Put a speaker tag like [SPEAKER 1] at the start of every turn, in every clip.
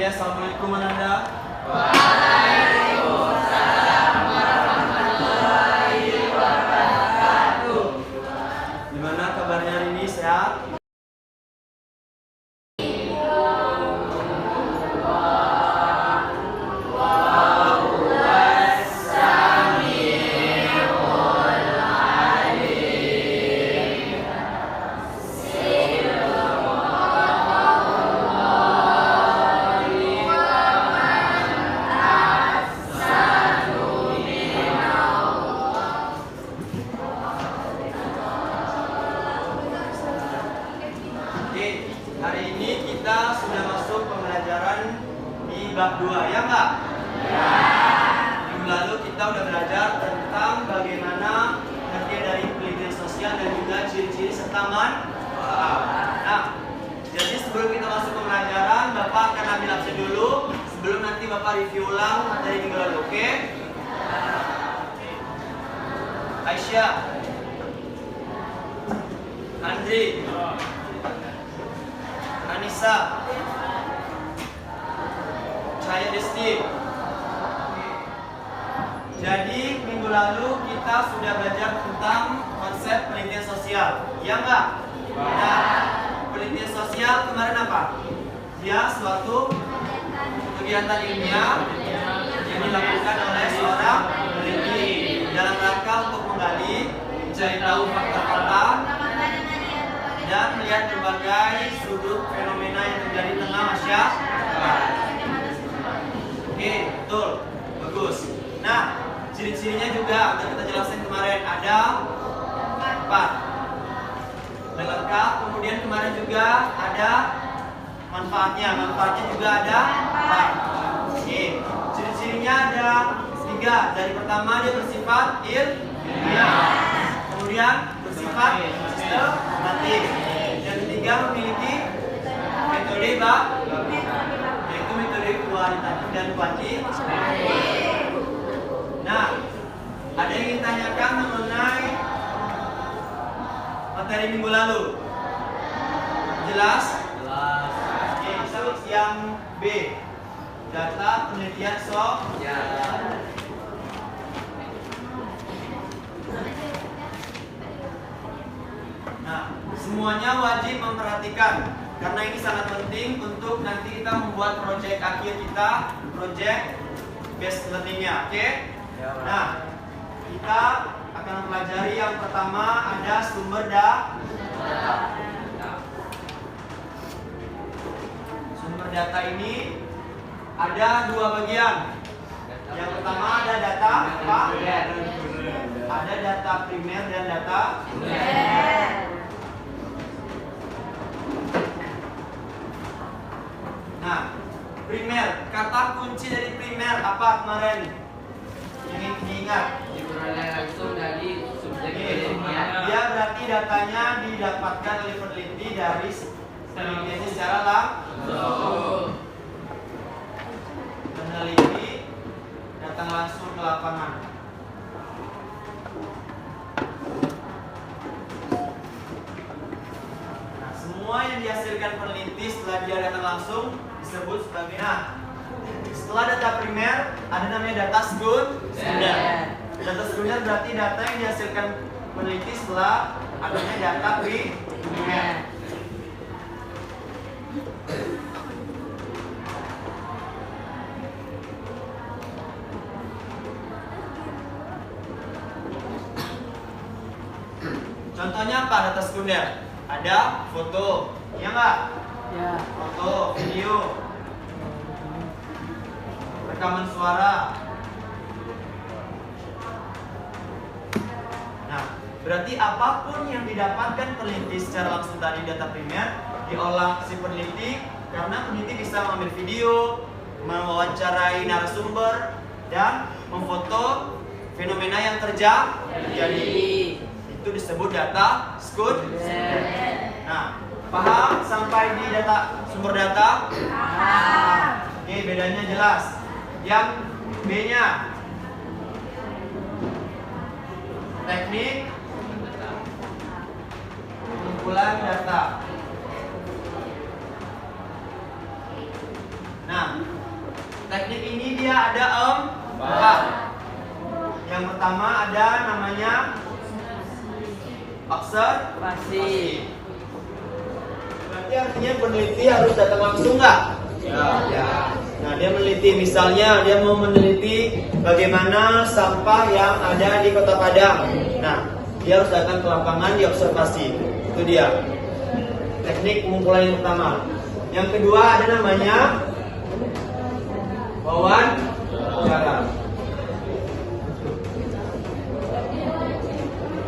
[SPEAKER 1] Oke, assalamualaikum Ananda.
[SPEAKER 2] Waalaikumsalam warahmatullahi wabarakatuh.
[SPEAKER 1] Gimana kabarnya hari ini? Sehat? Hari ini kita sudah masuk pembelajaran di bab 2, ya enggak? Ya. Minggu lalu kita udah belajar tentang bagaimana bagian dari penelitian sosial dan juga ciri-ciri serta manfaat. Nah, jadi sebelum kita masuk pembelajaran, Bapak akan ambil absen dulu sebelum nanti Bapak review ulang materi minggu lalu, oke? Aisyah, Andri, Anissa, Cahaya Desti. Jadi minggu lalu kita sudah belajar tentang konsep penelitian sosial, ya enggak? Ya. Penelitian sosial kemarin apa? Dia suatu kegiatan ilmiah yang dilakukan oleh seorang peneliti dalam rangka untuk menggali, mencari tahu fakta-fakta dan melihat berbagai sudut fenomena yang terjadi di tengah masyarakat. Oke, betul, bagus. Nah, ciri-cirinya juga udah kita jelaskan kemarin, ada 4 lengkap. Kemudian kemarin juga ada manfaatnya juga ada 4. Oke, ciri-cirinya ada 3. Dari pertama dia bersifat ilmiah, kemudian bersifat sistematik, dan ketiga memiliki metode yaitu metode kualitatif dan kuantitatif. Nah, ada yang ditanyakan mengenai materi minggu lalu? Jelas? Oke, yang B, data penelitian sosial. Nah, semuanya wajib memperhatikan karena ini sangat penting untuk nanti kita membuat proyek akhir kita, proyek based learning-nya, oke? Nah, kita akan mempelajari yang pertama ada sumber data. Sumber data ini ada 2 bagian. Yang pertama ada data apa? Ada data primer dan data sekunder. Nah, primer, kata kunci dari primer apa kemarin? Ingin diingat?
[SPEAKER 2] Diperoleh langsung dari subjek ilmiah.
[SPEAKER 1] Dia berarti datanya didapatkan oleh peneliti dari penelitiannya secara langsung. Peneliti datang langsung ke lapangan. Nah, semua yang dihasilkan peneliti setelah dia datang langsung disebut sebagai setelah data primer ada namanya data sekunder. Data sekunder berarti data yang dihasilkan peneliti setelah adanya data primer. Contohnya apa data sekunder? Ada foto, iya nggak?
[SPEAKER 3] Ya.
[SPEAKER 1] Foto, video, rekaman suara. Nah, berarti apapun yang didapatkan peneliti secara langsung dari data primer diolah si peneliti karena peneliti bisa mengambil video, mewawancarai narasumber, dan memfoto fenomena yang terjadi. Itu disebut data sekunder. Nah, paham sampai di data sumber data? Oke, bedanya jelas. Yang B-nya teknik pengumpulan data. Nah, ada empat. Yang pertama ada namanya observasi. Berarti artinya peneliti harus datang langsung nggak? Ya. Nah, dia meneliti, misalnya dia mau meneliti bagaimana sampah yang ada di Kota Padang. Nah, dia harus datang ke lapangan, diobservasi. Itu dia teknik pengumpulan yang pertama. Yang kedua ada namanya wawancara.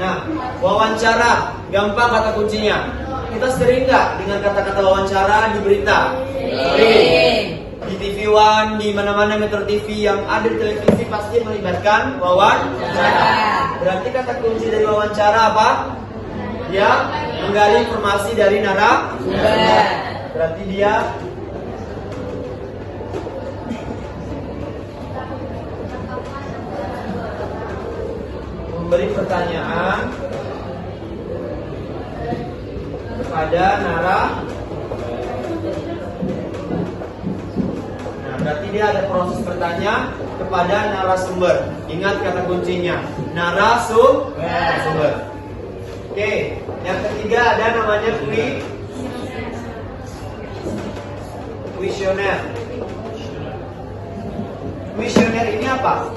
[SPEAKER 1] Nah, wawancara gampang kata kuncinya. Kita sering nggak dengan kata-kata wawancara di berita? Sering. Di TV One, di mana-mana Metro TV yang ada di televisi pasti melibatkan wawancara. Berarti kata kunci dari wawancara apa? Dia menggali informasi dari narasumber. Berarti dia memberi pertanyaan kepada narasumber. Nah, berarti dia ada proses bertanya kepada narasumber. Ingat kata kuncinya, narasumber. Oke, yang ketiga ada namanya kuesioner. Kuesioner ini apa?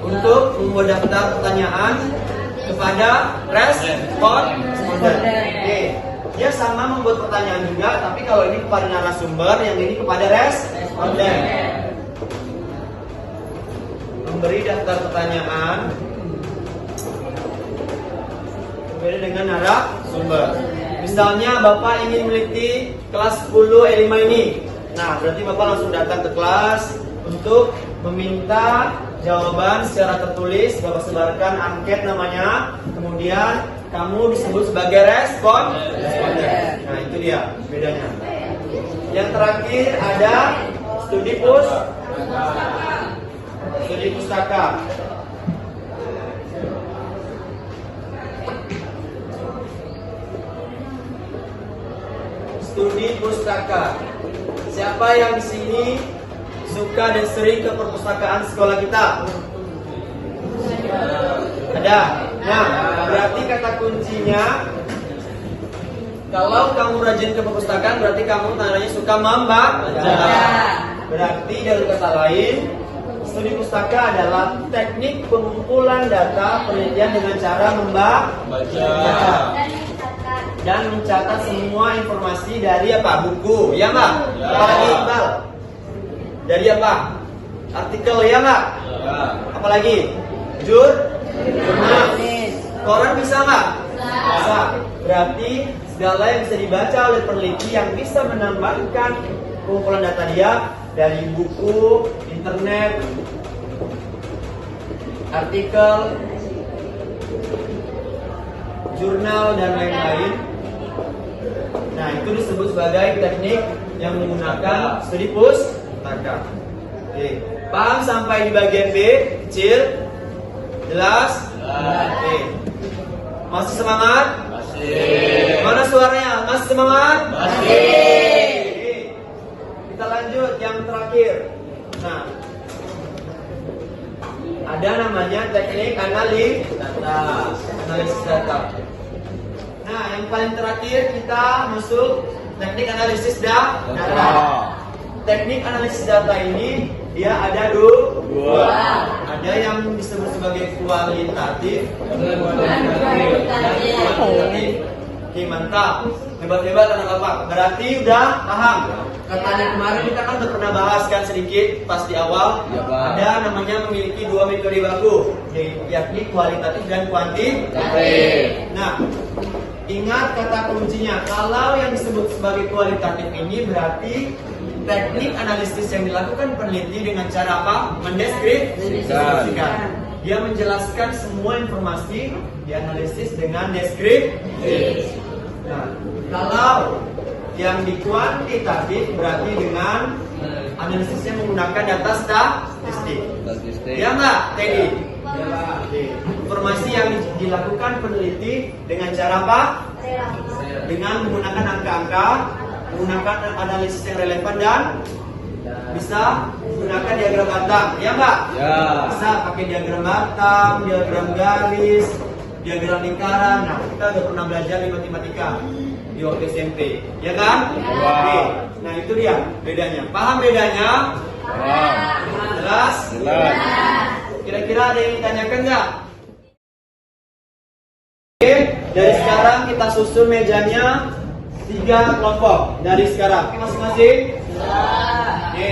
[SPEAKER 1] Untuk membuat daftar pertanyaan kepada responden. Oke, dia sama membuat pertanyaan juga, tapi kalau ini kepada narasumber, yang ini kepada responden. Memberi daftar pertanyaan berbeda dengan narasumber. Misalnya Bapak ingin meneliti kelas 10 E5 ini. Nah, berarti Bapak langsung datang ke kelas untuk meminta jawaban secara tertulis. Bapak sebarkan angket namanya. Kemudian kamu disebut sebagai responden. Nah, itu dia bedanya. Yang terakhir ada studi pustaka. Studi pustaka. Siapa yang di sini suka dan sering ke perpustakaan sekolah kita? Ada. Nah, berarti kata kuncinya, kalau kamu rajin ke perpustakaan, berarti kamu tandanya suka membaca. Berarti dalam kata lain, studi pustaka adalah teknik pengumpulan data penelitian dengan cara membaca dan mencatat semua informasi dari apa? Buku, ya nggak? Apalagi Iqbal? Dari apa? Artikel, ya nggak? Apalagi? Jurnal. Koran bisa nggak? Bisa. Berarti segala yang bisa dibaca oleh peneliti yang bisa menambahkan pengumpulan data dia dari buku, internet, artikel, jurnal, dan lain-lain. Nah, itu disebut sebagai teknik yang menggunakan studi pustaka. Oke, paham sampai di bagian B? Kecil? Jelas? Oke. Masih semangat? Masih. Mana suaranya? Masih semangat? Masih. Oke. Kita lanjut yang terakhir. Nah, ada namanya teknik analisis data. Nah, yang paling terakhir kita masuk teknik analisis data. Teknik analisis data ini dia ada dua. Ada yang disebut sebagai kualitatif dan kuantitatif. Oke, mantap. Hebat-hebat anak Bapak. Berarti udah paham. Katanya kemarin kita kan udah pernah bahas kan sedikit pas di awal. Ada namanya memiliki dua metode baku, yakni kualitatif dan kuantitatif. Nah, ingat kata kuncinya. Kalau yang disebut sebagai kualitatif ini berarti teknik analisis yang dilakukan peneliti dengan cara apa? Mendeskripsikan. Dia menjelaskan semua informasi dianalisis dengan deskripsi. Nah, kalau yang di kuantitatif berarti dengan analisisnya menggunakan data statistik. Ya enggak, Teddy? Informasi yang dilakukan peneliti dengan cara apa? Dengan menggunakan angka-angka, menggunakan analisis yang relevan dan bisa gunakan diagram batang, ya Mbak?
[SPEAKER 3] Ya.
[SPEAKER 1] Bisa pakai diagram batang, diagram garis, diagram lingkaran. Nah, kita udah pernah belajar di matematika di waktu SMP, ya kan?
[SPEAKER 3] Ya.
[SPEAKER 1] Oke. Nah, itu dia bedanya. Paham bedanya? Jelas?
[SPEAKER 3] Jelas.
[SPEAKER 1] Kira-kira ada yang ditanyakan nggak? Oke, dari sekarang kita susun mejanya 3 kelompok dari sekarang. Oke, masing-masing? Oke.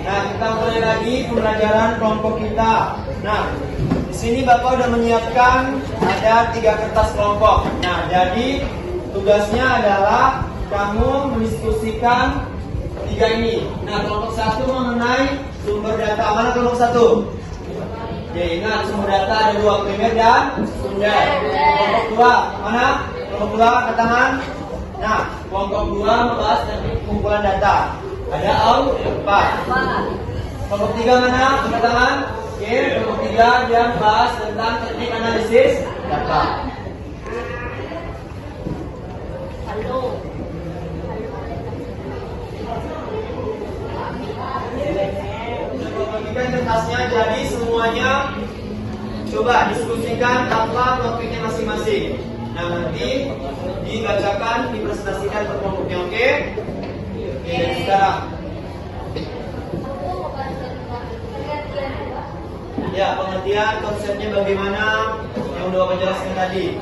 [SPEAKER 1] Nah, kita mulai lagi pembelajaran kelompok kita. Nah, di sini Bapak udah menyiapkan ada 3 kertas kelompok. Nah, jadi tugasnya adalah kamu mendiskusikan 3 ini. Nah, kelompok 1 mengenai sumber data. Mana kelompok 1? Oke, ingat sumber data ada 2, primer dan sekunder. Kelompok 2 mana? Kelompok 2 angkat tangan. Nah, kelompok 2 membahas teknik pengumpulan data. Ada 4. Kelompok 3 mana? Angkat tangan. Oke, kelompok 3 dia membahas tentang teknik analisis data. Bagikan kertasnya, jadi semuanya coba diskusikan apa topiknya masing-masing. Nah, nanti dibacakan, dipresentasikan per kelompoknya, oke? Oke, dari sekarang. Ya, pengertian konsepnya bagaimana yang udah Bapak jelaskan tadi.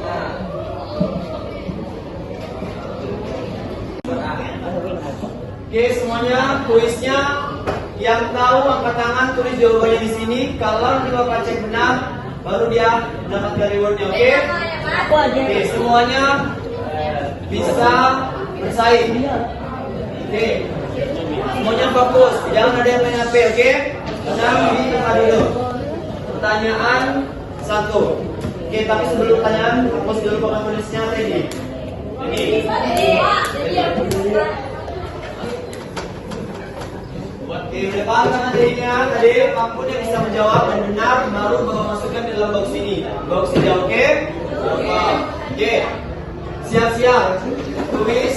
[SPEAKER 1] Oke, semuanya kuisnya yang tahu angkat tangan, tulis jawabannya di sini. Kalau nanti Bapak cek benar, baru dia mendapatkan rewardnya. Oke? Oke, semuanya bisa bersaing. Oke, semuanya fokus, jangan ada yang main HP. Oke? Tenang, di tempat dulu. Pertanyaan 1. Oke, tapi sebelum pertanyaan, fokus dulu Bapak tulisnya ready. Ini. Oke, udah paham kan materinya? Tadi apapun yang bisa menjawab dan benar baru Bapak masukkan di dalam box ini. Box ini, oke? Oke. Siap-siap. Tulis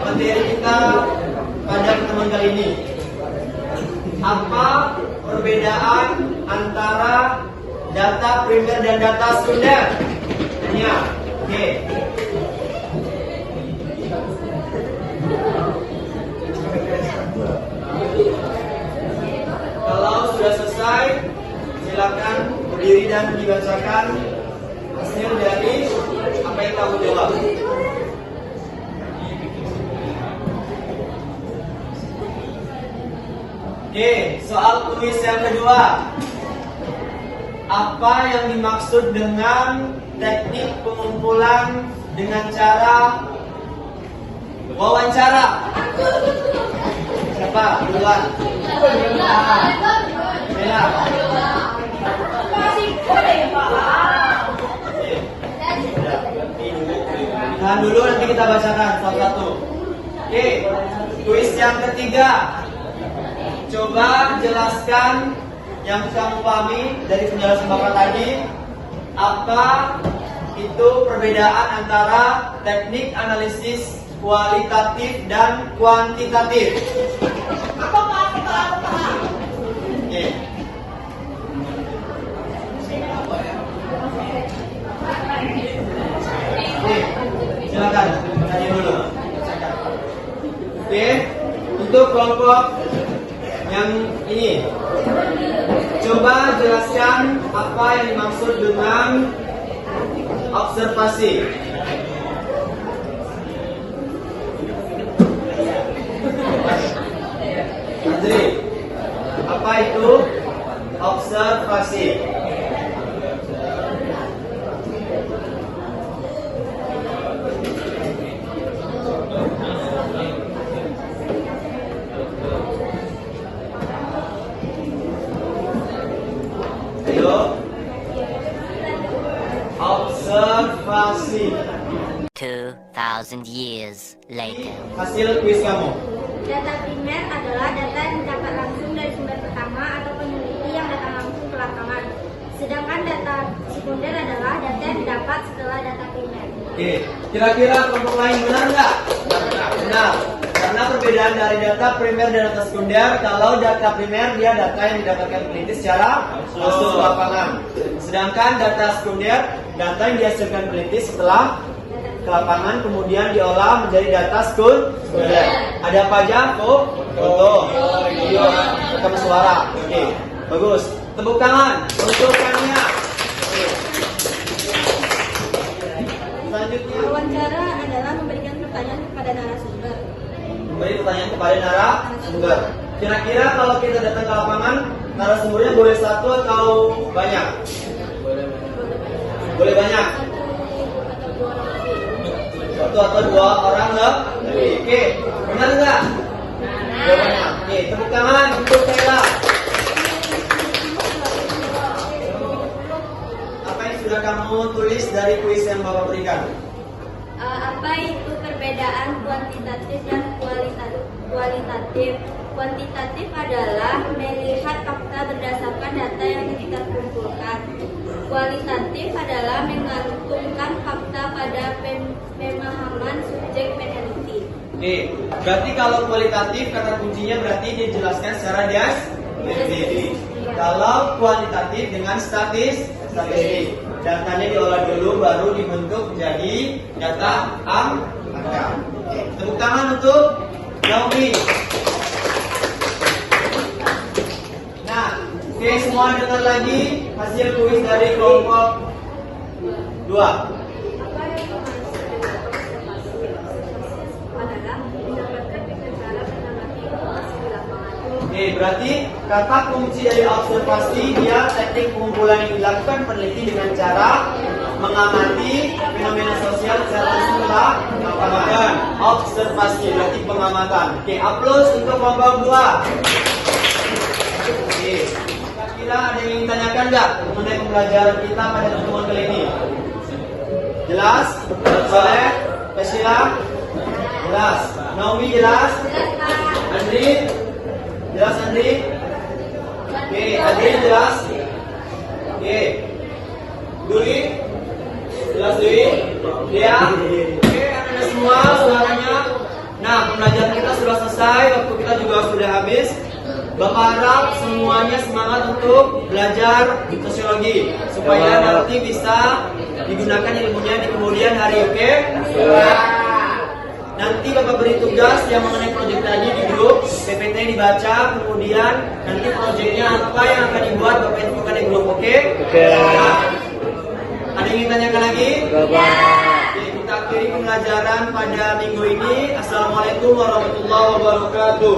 [SPEAKER 1] materi kita pada pertemuan kali ini. Apa perbedaan antara data primer dan data sekunder? Ya. Oke. Kalau sudah selesai, silakan berdiri dan dibacakan hasil dari apa yang kamu jawab. Oke, soal kuis yang kedua. Apa yang dimaksud dengan teknik pengumpulan dengan cara wawancara? Siapa? Duluan. Bella. Tahan dulu, nanti kita bacakan satu-satu. Oke, kuis yang ketiga. Coba jelaskan yang kamu pahami dari penjelasan Bapak tadi. Apa itu perbedaan antara teknik analisis kualitatif dan kuantitatif? Oke. Oke, silakan tanya dulu. Oke, untuk kelompok yang ini, coba jelaskan apa yang dimaksud dengan observasi. Andri, apa itu observasi? Ayo, observasi.
[SPEAKER 4] 2,000 years later.
[SPEAKER 1] Hasil kuis kamu.
[SPEAKER 5] Data primer adalah data yang didapat langsung dari sumber pertama atau peneliti yang datang langsung ke lapangan. Sedangkan data sekunder adalah data yang didapat setelah data primer.
[SPEAKER 1] Oke, kira-kira kelompok lain benar nggak? Benar. Karena Karena perbedaan dari data primer dan data sekunder, kalau data primer dia data yang didapatkan peneliti secara langsung ke lapangan. Sedangkan data sekunder, data yang dihasilkan peneliti setelah ke lapangan kemudian diolah menjadi data sekunder. Ada apa aja? Foto, video, rekam suara. Oke, bagus. Tepuk tangan untuk Kania. Selanjutnya,
[SPEAKER 5] Wawancara adalah memberikan pertanyaan kepada narasumber.
[SPEAKER 1] memberi pertanyaan kepada narasumber. Kira-kira kalau kita datang ke lapangan, narasumbernya boleh satu atau banyak? Boleh banyak. Satu atau dua orang lebih. Oke, benar nggak? Boleh banyak. Oke, tepuk tangan untuk Sheila. Apa yang sudah kamu tulis dari kuis yang Bapak berikan?
[SPEAKER 5] Apa itu perbedaan kuantitatif dan kualitatif? Kuantitatif adalah melihat fakta berdasarkan data yang kita kumpulkan. Kualitatif adalah menggantungkan fakta pada pemahaman subjek peneliti.
[SPEAKER 1] Oke, berarti kalau kualitatif kata kuncinya berarti dijelaskan secara deskriptif. Kalau kuantitatif dengan statistik. Datanya diolah dulu baru dibentuk menjadi data angka. Oke, tepuk tangan untuk Naomi. Nah, oke semua dengar lagi hasil kuis dari kelompok 2. Oke, berarti kata kunci dari observasi dia teknik pengumpulan yang dilakukan peneliti dengan cara mengamati fenomena sosial secara langsung ke lapangan. Observasi berarti pengamatan. Oke, aplaus untuk kelompok 2. Oke, kira-kira ada yang ingin tanyakan nggak mengenai pembelajaran kita pada pertemuan kali ini? Jelas? Soleh? Sheila? Jelas? Naomi jelas? Andri? Jelas Andri? Oke, Andri jelas? Oke. Dwi? Jelas Dwi? Ya? Oke, ada semua suaranya. Nah, pembelajaran kita sudah selesai, waktu kita juga sudah habis. Bapak harap semuanya semangat untuk belajar sosiologi supaya nanti bisa digunakan ilmunya di kemudian hari, oke? Nanti Bapak beri tugas yang mengenai proyek tadi di grup, PPT dibaca, kemudian nanti proyeknya apa yang akan dibuat Bapak infokan di grup, oke? Oke. Nah, ada yang ingin tanyakan lagi? Oke, kita akhiri pembelajaran pada minggu ini. Assalamualaikum warahmatullahi wabarakatuh.